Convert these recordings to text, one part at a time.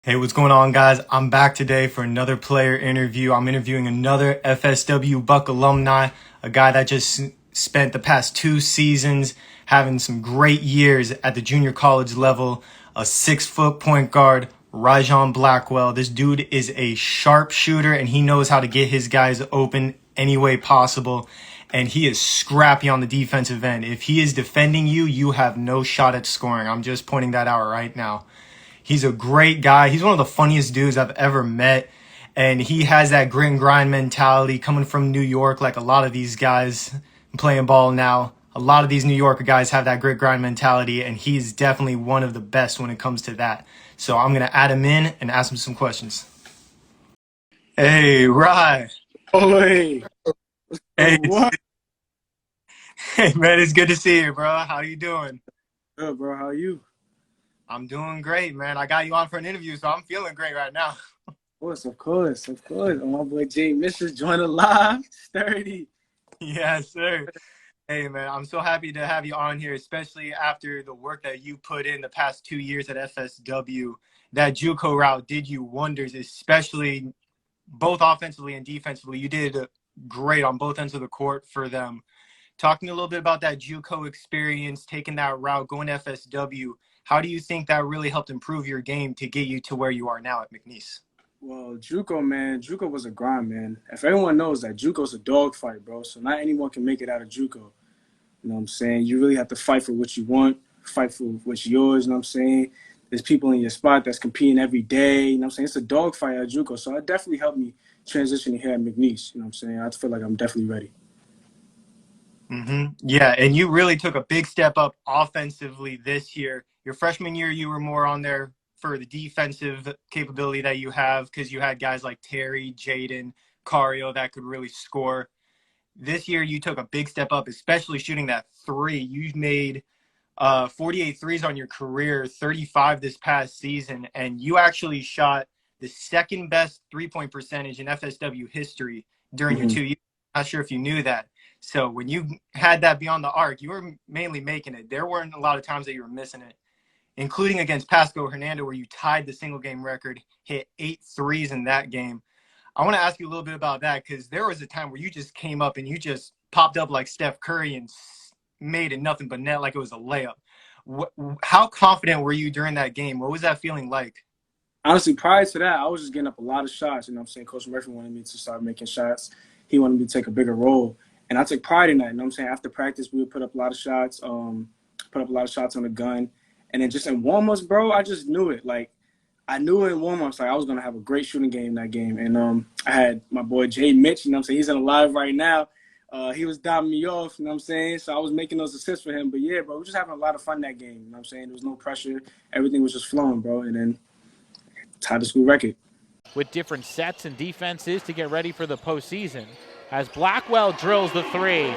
Hey, what's going on, guys? I'm back today for another player interview. I'm interviewing another FSW Buck alumni, a guy that just spent the past 2 seasons having some great years at the junior college level, a 6-foot point guard, Rhyjon Blackwell. This dude is a sharpshooter and he knows how to get his guys open any way possible. And he is scrappy on the defensive end. If he is defending you, you have no shot at scoring. I'm just pointing that out right now. He's a great guy. He's one of the funniest dudes I've ever met. And he has that grit and grind mentality coming from New York, like a lot of these guys playing ball now. A lot of these New Yorker guys have that grit grind mentality, and he's definitely one of the best when it comes to that. So I'm going to add him in and ask him some questions. Hey, Rye. Oh, hey. Hey, What? hey, man, it's good to see you, bro. How you doing? Good, bro. How are you? I'm doing great, man. I got you on for an interview, so I'm feeling great right now. Of course, of course, of course. And my boy Jay Mrs. joining live. Sturdy. Yes, sir. Hey, man, I'm so happy to have you on here, especially after the work that you put in the past 2 years at FSW. That JUCO route did you wonders, especially both offensively and defensively. You did great on both ends of the court for them. Talking a little bit about that JUCO experience, taking that route, going to FSW, how do you think that really helped improve your game to get you to where you are now at McNeese? Well, JUCO, man. JUCO was a grind, man. If everyone knows that JUCO's a dogfight, bro. So not anyone can make it out of JUCO. You know what I'm saying? You really have to fight for what you want, fight for what's yours. You know what I'm saying? There's people in your spot that's competing every day. You know what I'm saying? It's a dogfight at JUCO. So it definitely helped me transitioning here at McNeese. You know what I'm saying? I feel like I'm definitely ready. Yeah, and you really took a big step up offensively this year. Your freshman year, you were more on there for the defensive capability that you have because you had guys like Terry, Jaden, Cario that could really score. This year, you took a big step up, especially shooting that three. You've made 48 threes on your career, 35 this past season, and you actually shot the second best three-point percentage in FSW history during your Mm-hmm. 2 years. Not sure if you knew that. So when you had that beyond the arc, you were mainly making it. There weren't a lot of times that you were missing it, including against Pasco Hernando, where you tied the single game record, hit 8 threes in that game. I want to ask you a little bit about that because there was a time where you just came up and you just popped up like Steph Curry and made it nothing but net like it was a layup. How confident were you during that game? What was that feeling like? Honestly, prior to that, I was just getting up a lot of shots. You know what I'm saying? Coach Murphy wanted me to start making shots. He wanted me to take a bigger role. And I took pride in that. You know what I'm saying? After practice, we would put up a lot of shots, put up a lot of shots on the gun. And then just in warm-ups, bro, I just knew it. Like, I knew in warm-ups, like, I was going to have a great shooting game that game. And I had my boy Jay Mitch, you know what I'm saying? He's in the live right now. He was diving me off, you know what I'm saying? So I was making those assists for him. But, yeah, bro, we were just having a lot of fun that game. You know what I'm saying? There was no pressure. Everything was just flowing, bro. And then tied the school record. With different sets and defenses to get ready for the postseason. As Blackwell drills the three.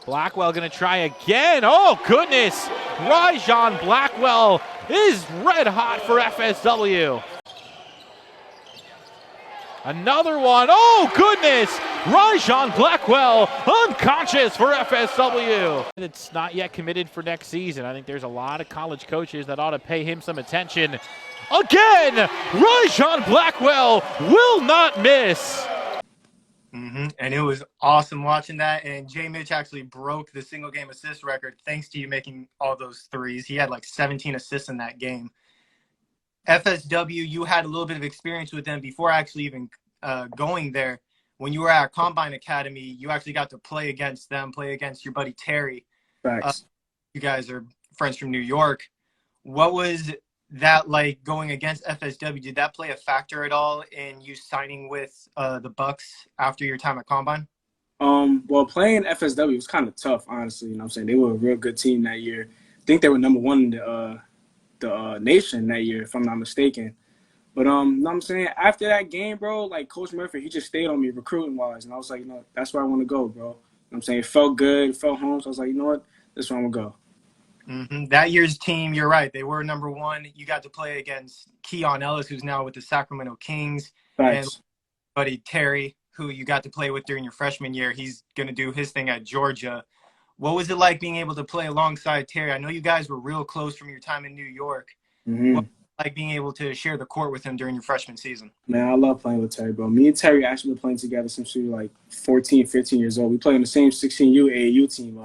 Blackwell going to try again. Oh, goodness. Rhyjon Blackwell is red hot for FSW. Another one. Oh, goodness. Rhyjon Blackwell unconscious for FSW. It's not yet committed for next season. I think there's a lot of college coaches that ought to pay him some attention. Again, Rhyjon Blackwell will not miss. And it was awesome watching that. And Jay Mitch actually broke the single game assist record thanks to you making all those threes. He had like 17 assists in that game. FSW, you had a little bit of experience with them before actually even going there. When you were at Combine Academy, you actually got to play against them, play against your buddy Terry. Facts. You guys are friends from New York. What was that like going against FSW? Did that play a factor at all in you signing with the Bucs after your time at Combine? Well, playing FSW was kind of tough, honestly. You know what I'm saying? They were a real good team that year. I think they were number one in the nation that year, if I'm not mistaken. But you know what I'm saying? After that game, bro, like Coach Murphy, he just stayed on me recruiting wise. And I was like, that's where I want to go, bro. You know what I'm saying? It felt good, it felt home. So I was like, you know what? This is where I'm gonna go. That year's team, you're right. They were number one. You got to play against Keon Ellis, who's now with the Sacramento Kings, and Facts. buddy Terry, who you got to play with during your freshman year. He's going to do his thing at Georgia. What was it like being able to play alongside Terry? I know you guys were real close from your time in New York. Mm-hmm. What like being able to share the court with him during your freshman season? Man, I love playing with Terry, bro. Me and Terry actually been playing together since we were like 14, 15 years old. We play on the same 16U AAU team,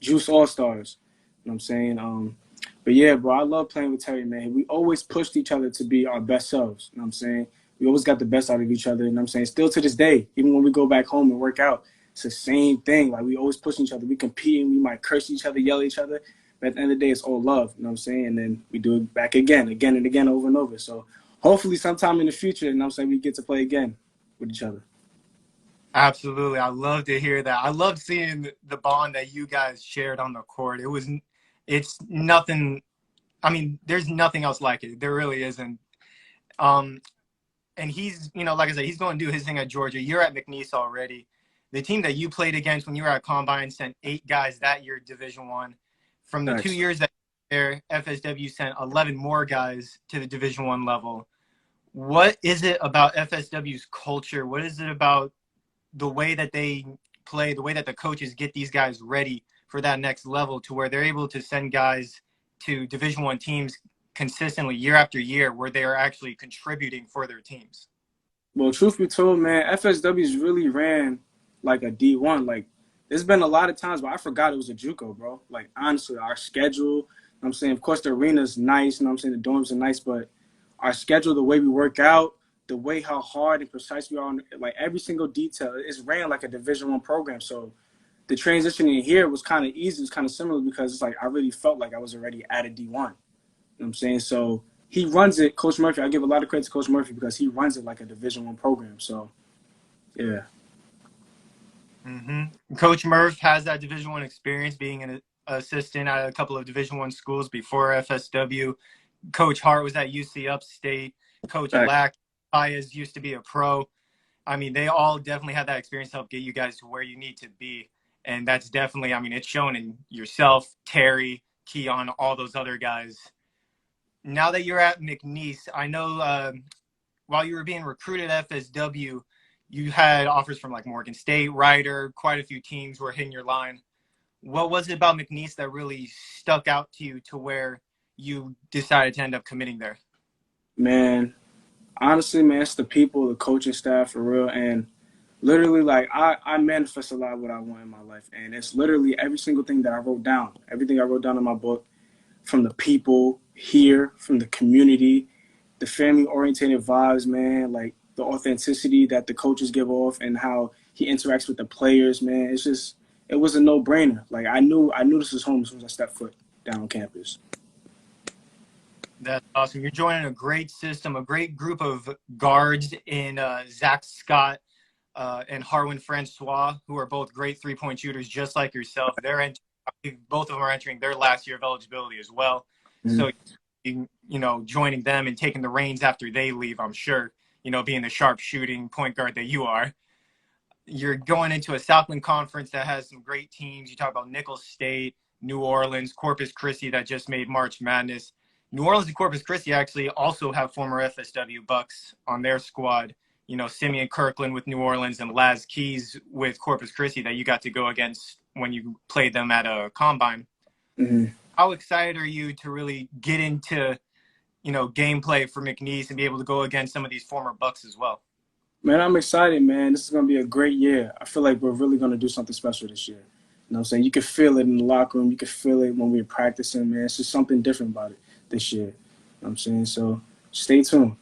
Juice All Stars. You know what I'm saying? But yeah, bro, I love playing with Terry, man. We always pushed each other to be our best selves. You know what I'm saying? We always got the best out of each other. You know what I'm saying? Still to this day, even when we go back home and work out, it's the same thing. Like, we always push each other. We compete and we might curse each other, yell at each other. But at the end of the day, it's all love. You know what I'm saying? And then we do it back again and again, over and over. So hopefully sometime in the future, you know what I'm saying, we get to play again with each other. Absolutely. I love to hear that. I love seeing the bond that you guys shared on the court. It's nothing. I mean, there's nothing else like it. There really isn't. And he's, like I said, he's going to do his thing at Georgia. You're at McNeese already. The team that you played against when you were at Combine sent 8 guys that year, Division I. From the 2 years that you were there, FSW sent 11 more guys to the Division I level. What is it about FSW's culture? What is it about the way that they play, the way that the coaches get these guys ready for that next level to where they're able to send guys to Division I teams consistently year after year where they are actually contributing for their teams? Well, truth be told, man, FSW's really ran like a D1. Like, there's been a lot of times where I forgot it was a JUCO, bro. Like, honestly, our schedule, you know what I'm saying, of course, the arena's nice, you know what I'm saying, the dorms are nice, but our schedule, the way we work out, the way how hard and precise we are on, like, every single detail, it's ran like a Division I program. So the transition in here was kind of easy. It was kind of similar because it's like I really felt like I was already at a D1. You know what I'm saying? So he runs it, Coach Murphy. I give a lot of credit to Coach Murphy because he runs it like a Division I program. So, yeah. Coach Murph has that Division I experience being an assistant at a couple of Division I schools before FSW. Coach Hart was at UC Upstate. Coach Lack Baez used to be a pro. I mean, they all definitely had that experience to help get you guys to where you need to be. And that's definitely, I mean, it's shown in yourself, Terry, Keon, all those other guys. Now that you're at McNeese, I know while you were being recruited at FSW, you had offers from like Morgan State, Ryder, quite a few teams were hitting your line. What was it about McNeese that really stuck out to you to where you decided to end up committing there? Man, honestly, man, it's the people, the coaching staff, for real. And literally, like, I manifest a lot of what I want in my life. And it's literally every single thing that I wrote down, everything I wrote down in my book, from the people here, from the community, the family-oriented vibes, man, like the authenticity that the coaches give off and how he interacts with the players, man. It's just, it was a no-brainer. Like, I knew this was home as soon as I stepped foot down on campus. That's awesome. You're joining a great system, a great group of guards in Zach Scott and Harwin Francois, who are both great three-point shooters, just like yourself. Both of them are entering their last year of eligibility as well. So, joining them and taking the reins after they leave, I'm sure, being the sharp shooting point guard that you are. You're going into a Southland Conference that has some great teams. You talk about Nicholls State, New Orleans, Corpus Christi that just made March Madness. New Orleans and Corpus Christi actually also have former FSW Bucs on their squad. Simeon Kirkland with New Orleans and Laz Keys with Corpus Christi that you got to go against when you played them at a Combine. How excited are you to really get into, gameplay for McNeese and be able to go against some of these former Bucs as well? Man, I'm excited, man. This is going to be a great year. I feel like we're really going to do something special this year. You know what I'm saying? You can feel it in the locker room. You can feel it when we're practicing, man. It's just something different about it this year. You know what I'm saying? So stay tuned.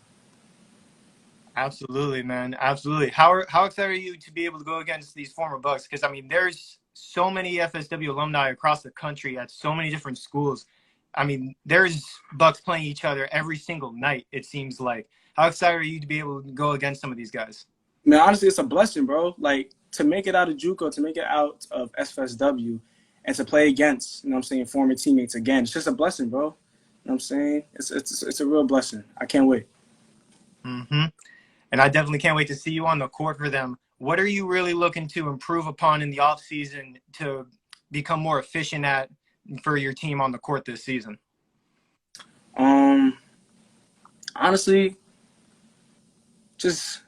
Absolutely, man. Absolutely. How excited are you to be able to go against these former Bucs? Because, I mean, there's so many FSW alumni across the country at so many different schools. I mean, there's Bucs playing each other every single night, it seems like. How excited are you to be able to go against some of these guys? Man, honestly, it's a blessing, bro. Like, to make it out of JUCO, to make it out of FSW, and to play against, former teammates again, it's just a blessing, bro. You know what I'm saying? It's a real blessing. I can't wait. And I definitely can't wait to see you on the court for them. What are you really looking to improve upon in the offseason to become more efficient at for your team on the court this season? Honestly, just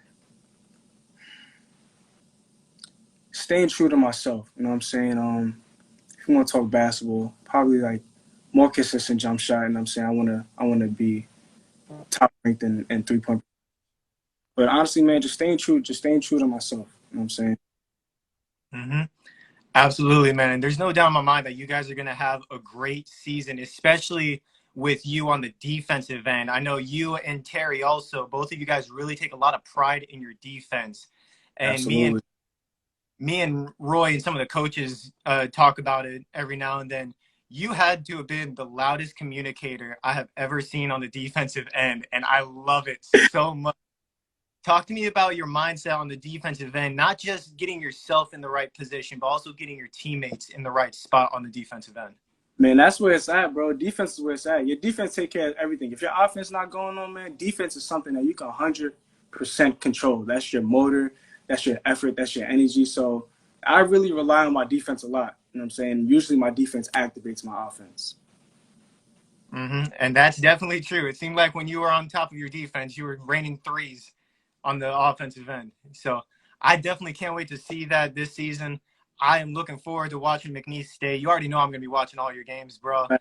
staying true to myself. You know what I'm saying? If you want to talk basketball, probably like more consistent jump shot. You know what I'm saying? I wanna be top ranked in 3-point. But honestly, man, just staying true to myself. You know what I'm saying? Mm-hmm. Absolutely, man. And there's no doubt in my mind that you guys are going to have a great season, especially with you on the defensive end. I know you and Terry also, both of you guys really take a lot of pride in your defense. And Absolutely. me and Roy and some of the coaches talk about it every now and then. You had to have been the loudest communicator I have ever seen on the defensive end, and I love it so much. Talk to me about your mindset on the defensive end, not just getting yourself in the right position, but also getting your teammates in the right spot on the defensive end. Man, that's where it's at, bro. Defense is where it's at. Your defense take care of everything. If your offense not going on, man, defense is something that you can 100% control. That's your motor, that's your effort, that's your energy. So I really rely on my defense a lot. You know what I'm saying? Usually my defense activates my offense. Mm-hmm. And that's definitely true. It seemed like when you were on top of your defense, you were raining threes on the offensive end. So I definitely can't wait to see that this season. I am looking forward to watching McNeese State. You already know I'm going to be watching all your games, bro. Right.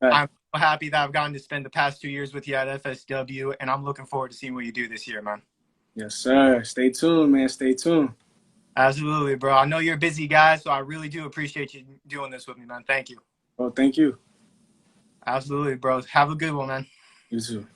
I'm so happy that I've gotten to spend the past 2 years with you at FSW, and I'm looking forward to seeing what you do this year, man. Yes, sir. Stay tuned, man. Stay tuned. Absolutely, bro. I know you're a busy guy, so I really do appreciate you doing this with me, man. Thank you. Oh, thank you. Absolutely, bro. Have a good one, man. You too.